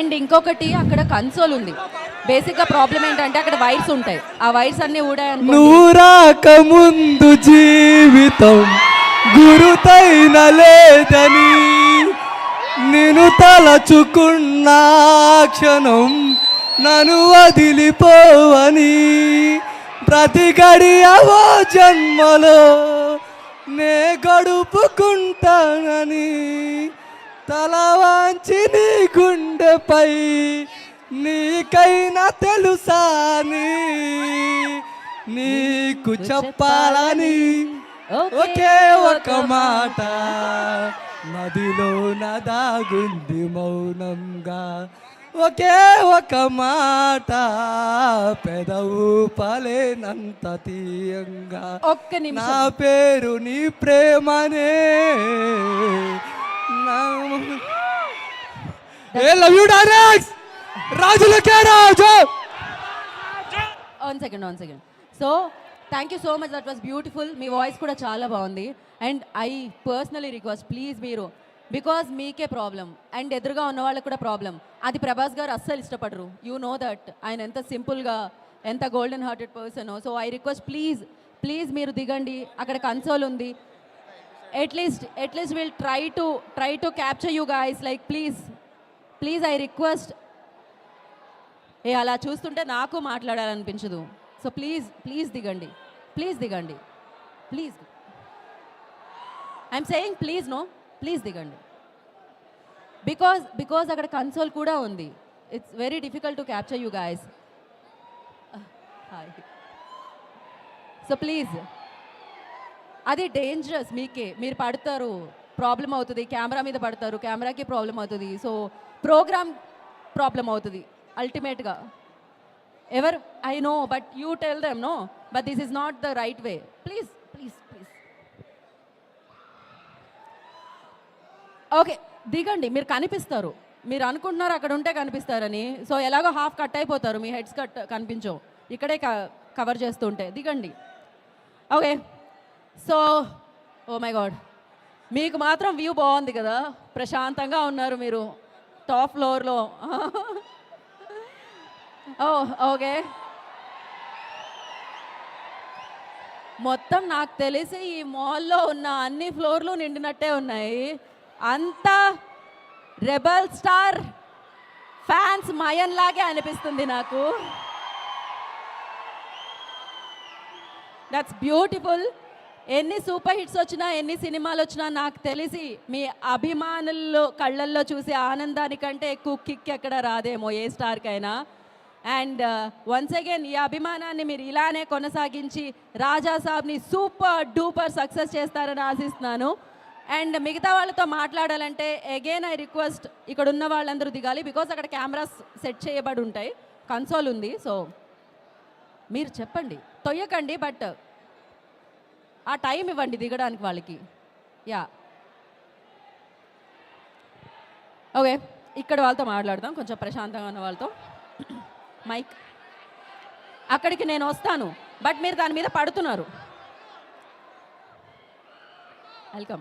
And ఇంకొకటి అక్కడ console ఉంది. బేసిక్గా ప్రాబ్లం ఏంటంటే అక్కడ వైర్స్ ఉంటాయి. ఆ వైర్స్ అన్నీ ఊడాయనుకో. నువ్వు రాకముందు జీవితం గురుతైన లేదని నేను తలచుకున్న క్షణం నన్ను వదిలిపోవని ప్రతి గడియవో జన్మలో నే గడుపుకుంటానని తల వంచి నీ గుండెపై నీకైనా తెలుసాని నీకు చెప్పాలని ఒకే ఒక మాట నదిలో నదాగుంది మౌనంగా ఒకే ఒక మాట పెదవు పలేనంత తీయంగా ఒక్క నిమిషం. నా పేరు నీ ప్రేమనే లవ్ యూ డైరెక్ట్ రాజులకే రాజు. One second. So thank you so much, that was beautiful. మీ వాయిస్ కూడా చాలా బాగుంది. And I personally request, please మీరు, బికాజ్ మీకే ప్రాబ్లం అండ్ ఎదురుగా ఉన్న వాళ్ళకి కూడా ప్రాబ్లం. అది ప్రభాస్ గారు అస్సలు ఇష్టపడరు. యూ నో దట్ ఆయన ఎంత సింపుల్గా, ఎంత golden hearted person. So I request, please మీరు దిగండి. అక్కడ కన్సోల్ ఉంది. At least will try to capture you guys. Like please I request. అలా చూస్తుంటే నాకు మాట్లాడాలనిపించదు. సో ప్లీజ్ దిగండి. ప్లీజ్ ఐఎమ్ సేయింగ్ ప్లీజ్ దిగండి. బికాజ్ అక్కడ కన్సోల్ కూడా ఉంది. It's very difficult to capture you guys. So please, అది డేంజరస్. మీరు పడతారు, ప్రాబ్లం అవుతుంది. కెమెరా మీద పడతారు, కెమెరాకి ప్రాబ్లం అవుతుంది. సో ప్రోగ్రామ్ ప్రాబ్లం అవుతుంది అల్టిమేట్గా. ఎవరు I know, but you tell them no, but this is not the right way. Please okay దిగండి. మీరు కనిపిస్తారు, మీరు అనుకుంటున్నారు అక్కడ ఉంటే కనిపిస్తారని. సో ఎలాగో హాఫ్ కట్ అయిపోతారు, మీ హెడ్స్ కనిపించవు ఇక్కడే కవర్ చేస్తుంటే. దిగండి. Okay. So oh my god, మీకు మాత్రం వ్యూ బాగుంది కదా, ప్రశాంతంగా ఉన్నారు మీరు టాప్ ఫ్లోర్లో. ఓకే. మొత్తం నాకు తెలిసి ఈ మాల్లో ఉన్న అన్ని ఫ్లోర్లు నిండినట్టే ఉన్నాయి. అంతా రెబల్ స్టార్ ఫ్యాన్స్ మయన్ లాగే అనిపిస్తుంది నాకు. That's beautiful. ఎన్ని సూపర్ హిట్స్ వచ్చినా, ఎన్ని సినిమాలు వచ్చినా, నాకు తెలిసి మీ అభిమానుల్లో కళ్ళల్లో చూసే ఆనందానికంటే ఎక్కువ కిక్ ఎక్కడ రాదేమో ఏ స్టార్కైనా. అండ్ వన్స్ అగైన్ ఈ అభిమానాన్ని మీరు ఇలానే కొనసాగించి రాజా సాబ్ని సూపర్ డూపర్ సక్సెస్ చేస్తారని ఆశిస్తున్నాను. అండ్ మిగతా వాళ్ళతో మాట్లాడాలంటే అగైన్ ఐ రిక్వెస్ట్, ఇక్కడ ఉన్న వాళ్ళందరూ దిగాలి. బికాస్ అక్కడ కెమెరాస్ సెట్ చేయబడి ఉంటాయి, కన్సోల్ ఉంది. సో మీరు చెప్పండి, తొయ్యకండి, బట్ ఆ టైం ఇవ్వండి దిగడానికి వాళ్ళకి. Yeah okay. ఇక్కడ వాళ్ళతో మాట్లాడదాం, కొంచెం ప్రశాంతంగా ఉన్న వాళ్ళతో. మైక్ అక్కడికి నేను వస్తాను, బట్ మీరు దాని మీద పడుతున్నారు. వెల్కమ్.